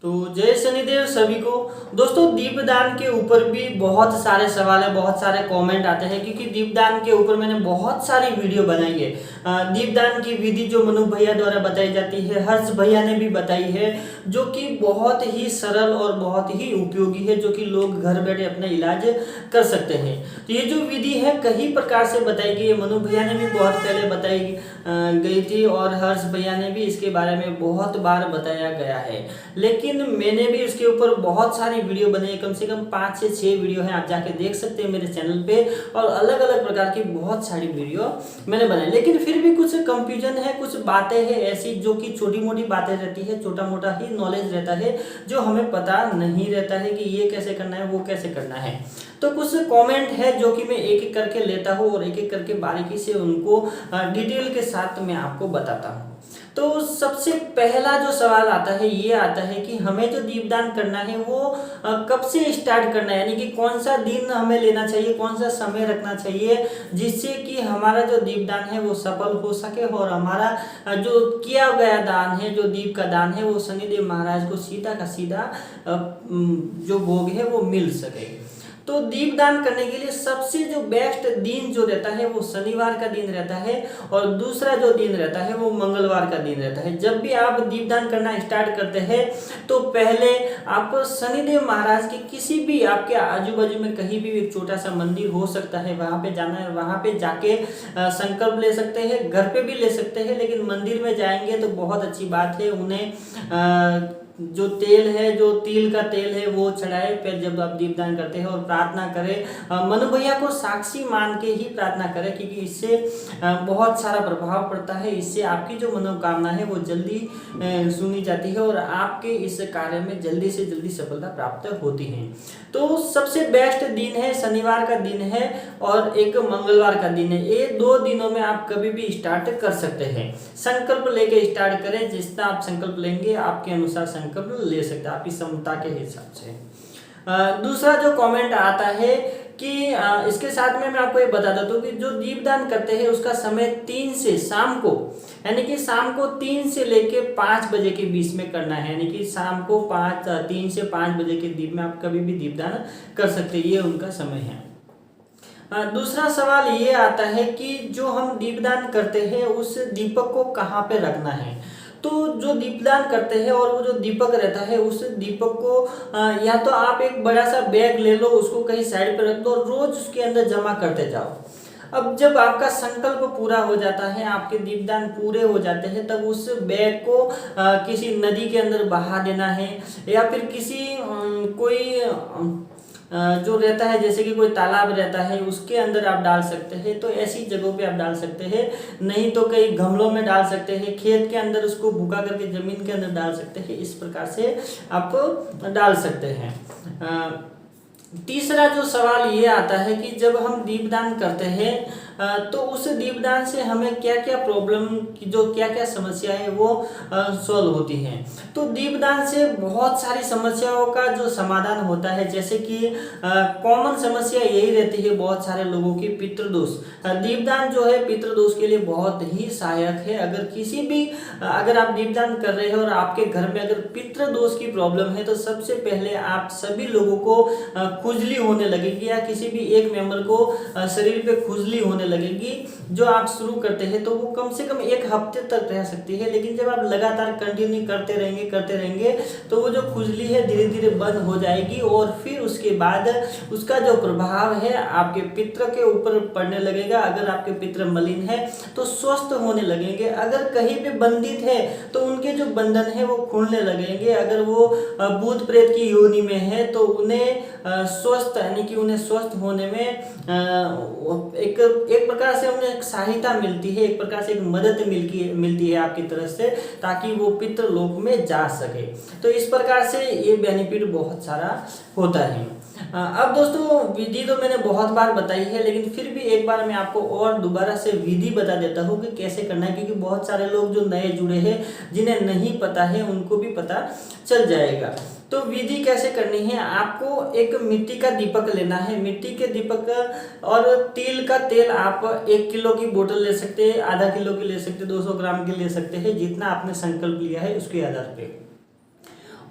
तो जय शनिदेव सभी को। दोस्तों, दीपदान के ऊपर भी बहुत सारे सवाल है, बहुत सारे कमेंट आते हैं क्योंकि दीपदान के ऊपर मैंने बहुत सारी वीडियो बनाई है। दीपदान की विधि जो मनु भैया द्वारा बताई जाती है, हर्ष भैया ने भी बताई है, जो कि बहुत ही सरल और बहुत ही उपयोगी है, जो कि लोग घर बैठे अपना इलाज कर सकते हैं। तो ये जो विधि है कई प्रकार से बताई गई है, मनु भैया ने भी बहुत पहले बताई गई थी और हर्ष भैया ने भी इसके बारे में बहुत बार बताया गया है। लेकिन मैंने भी उसके ऊपर बहुत सारी वीडियो बनाई, कम से कम 5 से 6 वीडियो हैं, आप जाके देख सकते हैं मेरे चैनल पे। और अलग अलग प्रकार की बहुत सारी वीडियो मैंने बनाई, लेकिन फिर भी कुछ कंफ्यूजन है, कुछ बातें हैं ऐसी जो कि छोटी मोटी बातें रहती है, छोटा मोटा ही नॉलेज रहता है जो हमें पता नहीं रहता है कि ये कैसे करना है, वो कैसे करना है। तो कुछ कमेंट है जो कि मैं एक एक करके लेता हूँ और एक एक करके बारीकी से उनको डिटेल के साथ मैं आपको बताता हूँ। तो सबसे पहला जो सवाल आता है ये आता है कि हमें जो दीपदान करना है वो कब से स्टार्ट करना है, यानी कि कौन सा दिन हमें लेना चाहिए, कौन सा समय रखना चाहिए जिससे कि हमारा जो दीपदान है वो सफल हो सके और हमारा जो किया गया दान है, जो दीप का दान है, वो शनिदेव महाराज को सीधा का सीधा जो भोग है वो मिल सके। तो दीपदान करने के लिए सबसे जो बेस्ट दिन जो रहता है वो शनिवार का दिन रहता है और दूसरा जो दिन रहता है वो मंगलवार का दिन रहता है। जब भी आप दीपदान करना स्टार्ट करते हैं तो पहले आप शनिदेव महाराज के किसी भी आपके आजू बाजू में कहीं भी एक छोटा सा मंदिर हो सकता है, वहां पे जाना है, वहां पे जाके संकल्प ले सकते हैं, घर पे भी ले सकते हैं, लेकिन मंदिर में जाएंगे तो बहुत अच्छी बात है। उन्हें जो तेल है, जो तिल का तेल है वो चढ़ाए फिर जब आप दीपदान करते हैं और प्रार्थना करें, मनु भैया को साक्षी मान के ही प्रार्थना करें क्योंकि इससे बहुत सारा प्रभाव पड़ता है। इससे आपकी जो मनोकामना है वो जल्दी सुनी जाती है और आपके इस कार्य में जल्दी से जल्दी सफलता प्राप्त होती है। तो सबसे बेस्ट दिन है शनिवार का दिन है और एक मंगलवार का दिन है। ये 2 दिनों में आप कभी भी स्टार्ट कर सकते हैं। संकल्प लेके स्टार्ट करें, जितना आप संकल्प लेंगे आपके अनुसार संकल्प ले सकते हैं, आपकी क्षमता के हिसाब से। दूसरा जो कमेंट आता है कि इसके साथ में मैं आपको ये बता देता हूँ कि जो दीपदान करते हैं उसका समय 3 से शाम को, यानी कि शाम को 3 से लेके 5 बजे के बीच में करना है, यानी कि शाम को 3 से 5 बजे के दीप में आप कभी भी दीपदान कर सकते हैं, ये उनका समय है। दूसरा सवाल ये आता है कि जो हम दीपदान करते हैं उस दीपक को कहाँ पे रखना है। तो जो दीपदान करते हैं और वो जो दीपक रहता है उस दीपक को या तो आप एक बड़ा सा बैग ले लो, उसको कहीं साइड पर रख दो और रोज उसके अंदर जमा करते जाओ। अब जब आपका संकल्प पूरा हो जाता है, आपके दीपदान पूरे हो जाते हैं, तब उस बैग को किसी नदी के अंदर बहा देना है या फिर किसी कोई जो रहता है जैसे कि कोई तालाब रहता है उसके अंदर आप डाल सकते हैं। तो ऐसी जगहों पे आप डाल सकते हैं, नहीं तो कई गमलों में डाल सकते हैं, खेत के अंदर उसको भुगा करके जमीन के अंदर डाल सकते हैं। इस प्रकार से आप डाल सकते हैं। तीसरा जो सवाल ये आता है कि जब हम दीपदान करते हैं तो उस दीपदान से हमें क्या क्या प्रॉब्लम की, जो क्या क्या समस्या है वो सॉल्व होती हैं। तो दीपदान से बहुत सारी समस्याओं का जो समाधान होता है, जैसे कि कॉमन समस्या यही रहती है बहुत सारे लोगों की, पितृदोष। दीपदान जो है पितृदोष के लिए बहुत ही सहायक है। अगर आप दीपदान कर रहे हैं और आपके घर में अगर पितृदोष की प्रॉब्लम है तो सबसे पहले आप सभी लोगों को खुजली होने लगेगी या किसी भी एक मेंबर को शरीर पे खुजली होने लगेगी। जो आप शुरू करते हैं तो वो कम से कम 1 हफ्ते तक रह सकती है, लेकिन जब आप लगातार कंटिन्यू करते रहेंगे तो वो जो खुजली है धीरे धीरे बंद हो जाएगी और फिर उसके बाद उसका जो प्रभाव है आपके पित्र के ऊपर पड़ने लगेगा। अगर आपके पित्र मलिन है तो स्वस्थ होने लगेंगे, अगर कहीं पे बंधित है तो उनके जो बंधन है वो खुलने लगेंगे, अगर वो भूत प्रेत की योनि में है तो उन्हें स्वस्थ, यानी कि उन्हें स्वस्थ होने में एक प्रकार से उन्हें एक सहायता मिलती है, एक प्रकार से एक मदद मिलती है आपकी तरफ से, ताकि वो पितृलोक में जा सके। तो इस प्रकार से ये बेनिफिट बहुत सारा होता है। अब दोस्तों, विधि तो मैंने बहुत बार बताई है, लेकिन फिर भी एक बार मैं आपको और दोबारा से विधि बता देता हूँ कि कैसे करना है, क्योंकि बहुत सारे लोग जो नए जुड़े हैं जिन्हें नहीं पता है उनको भी पता चल जाएगा। तो विधि कैसे करनी है, आपको एक मिट्टी का दीपक लेना है। मिट्टी के दीपक और तिल का तेल आप 1 किलो की बोतल ले सकते हैं, आधा किलो की ले सकते हैं, 200 ग्राम की ले सकते हैं, जितना आपने संकल्प लिया है उसके आधार पे।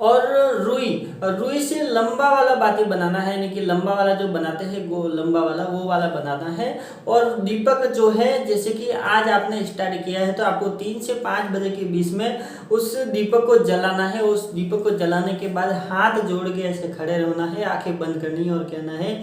और रुई रुई से लंबा वाला बाती बनाना है, यानी कि लंबा वाला जो बनाते हैं वो लंबा वाला वो वाला बनाना है। और दीपक जो है जैसे कि आज आपने स्टार्ट किया है तो आपको 3 से 5 बजे के बीच में उस दीपक को जलाना है। उस दीपक को जलाने के बाद हाथ जोड़ के ऐसे खड़े रहना है, आंखें बंद करनी है और कहना है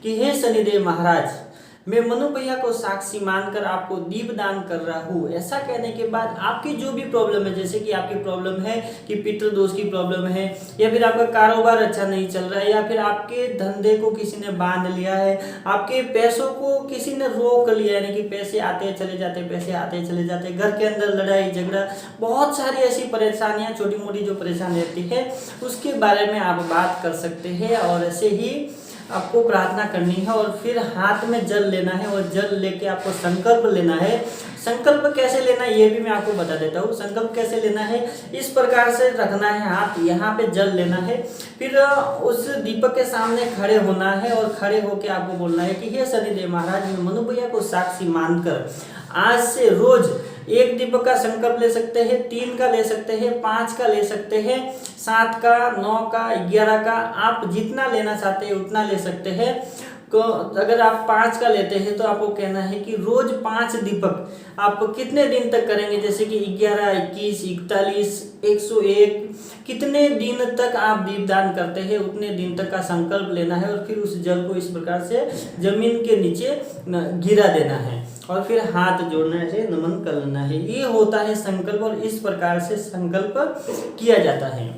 कि हे शनिदेव महाराज, मैं मनु भैया को साक्षी मानकर आपको दीप दान कर रहा हूँ। ऐसा कहने के बाद आपकी जो भी प्रॉब्लम है, जैसे कि आपकी प्रॉब्लम है कि पितृदोष की प्रॉब्लम है, या फिर आपका कारोबार अच्छा नहीं चल रहा है, या फिर आपके धंधे को किसी ने बांध लिया है, आपके पैसों को किसी ने रोक लिया, यानी कि पैसे आते चले जाते, पैसे आते चले जाते, घर के अंदर लड़ाई झगड़ा, बहुत सारी ऐसी परेशानियां छोटी मोटी जो परेशानी रहती है उसके बारे में आप बात कर सकते हैं। और ऐसे ही आपको प्रार्थना करनी है और फिर हाथ में जल लेना है और जल लेके आपको संकल्प लेना है। संकल्प कैसे लेना है ये भी मैं आपको बता देता हूँ। संकल्प कैसे लेना है, इस प्रकार से रखना है, हाथ यहाँ पे जल लेना है, फिर उस दीपक के सामने खड़े होना है और खड़े होके आपको बोलना है कि हे शनिदेव महाराज, मैं मनु भैया को साक्षी मानकर आज से रोज 1 दीपक का संकल्प ले सकते हैं, 3 का ले सकते हैं, 5 का ले सकते हैं, 7 का, 9 का, 11 का, आप जितना लेना चाहते हैं उतना ले सकते हैं। तो अगर आप 5 का लेते हैं तो आपको कहना है कि रोज 5 दीपक आप कितने दिन तक करेंगे, जैसे कि 11, 21, 41, 101, कितने दिन तक आप दीपदान करते हैं उतने दिन तक का संकल्प लेना है और फिर उस जल को इस प्रकार से जमीन के नीचे गिरा देना है और फिर हाथ जोड़ना है, नमन कर लेना है। ये होता है संकल्प और इस प्रकार से संकल्प किया जाता है।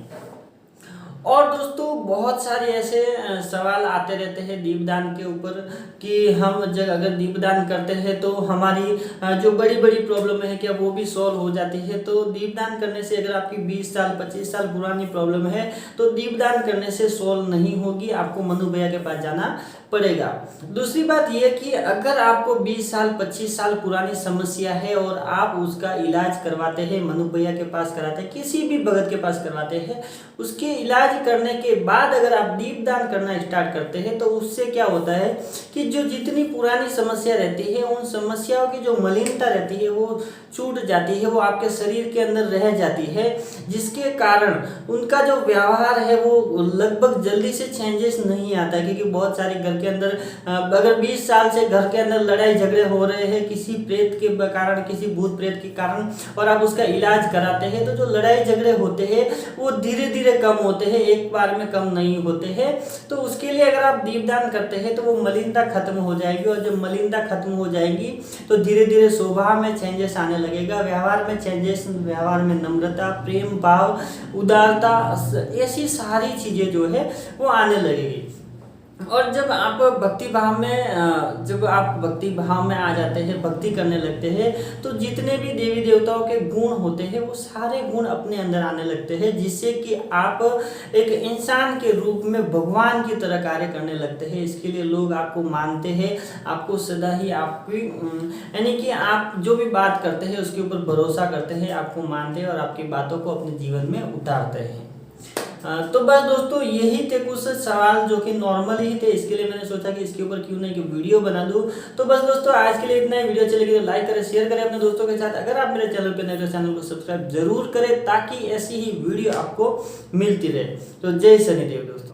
और दोस्तों बहुत सारे ऐसे सवाल आते रहते हैं दीपदान के ऊपर कि हम जब अगर दीपदान करते हैं तो हमारी जो बड़ी बड़ी प्रॉब्लम है क्या वो भी सॉल्व हो जाती है। तो दीपदान करने से अगर आपकी 20 साल 25 साल पुरानी प्रॉब्लम है तो दीपदान करने से सॉल्व नहीं होगी, आपको मनु भैया के पास जाना पड़ेगा। दूसरी बात यह कि अगर आपको 20 साल 25 साल पुरानी समस्या है और आप उसका इलाज करवाते हैं, मनु भैया के पास कराते हैं, किसी भी भगत के पास करवाते हैं, उसके इलाज करने के बाद अगर आप दीपदान करना स्टार्ट करते हैं तो उससे क्या होता है कि जो जितनी पुरानी समस्या रहती है उन समस्याओं की जो मलिनता रहती है वो छूट जाती है, वो आपके शरीर के अंदर रह जाती है, जिसके कारण उनका जो व्यवहार है वो लगभग जल्दी से चेंजेस नहीं आता है। क्योंकि बहुत सारे घर के अंदर अगर 20 साल से घर के अंदर लड़ाई झगड़े हो रहे हैं किसी प्रेत के कारण, किसी भूत प्रेत के कारण, और आप उसका इलाज कराते हैं तो जो लड़ाई झगड़े होते हैं वो धीरे धीरे कम होते हैं, एक बार में कम नहीं होते हैं। तो उसके लिए अगर आप दीपदान करते हैं तो वो मलिनता खत्म हो जाएगी और जब मलिनता खत्म हो जाएगी तो धीरे धीरे स्वभाव में चेंजेस आने लगेगा, व्यवहार में चेंजेस, व्यवहार में नम्रता, प्रेम भाव, उदारता, ऐसी सारी चीजें जो है वो आने लगेगी। और जब आप भक्ति भाव में आ जाते हैं, भक्ति करने लगते हैं तो जितने भी देवी देवताओं के गुण होते हैं वो सारे गुण अपने अंदर आने लगते हैं, जिससे कि आप एक इंसान के रूप में भगवान की तरह कार्य करने लगते हैं। इसके लिए लोग आपको मानते हैं, आपको सदा ही आपकी यानी कि आप जो भी बात करते हैं उसके ऊपर भरोसा करते हैं, आपको मानते हैं और आपकी बातों को अपने जीवन में उतारते हैं। तो बस दोस्तों यही थे कुछ सवाल जो कि नॉर्मल ही थे, इसके लिए मैंने सोचा कि इसके ऊपर क्यों नहीं कि वीडियो बना दूं। तो बस दोस्तों आज के लिए इतना ही। वीडियो चलेगी तो लाइक करें, शेयर करें अपने दोस्तों के साथ। अगर आप मेरे चैनल पे नए तो चैनल को सब्सक्राइब जरूर करें ताकि ऐसी ही वीडियो आपको मिलती रहे। तो जय शनिदेव दोस्तों।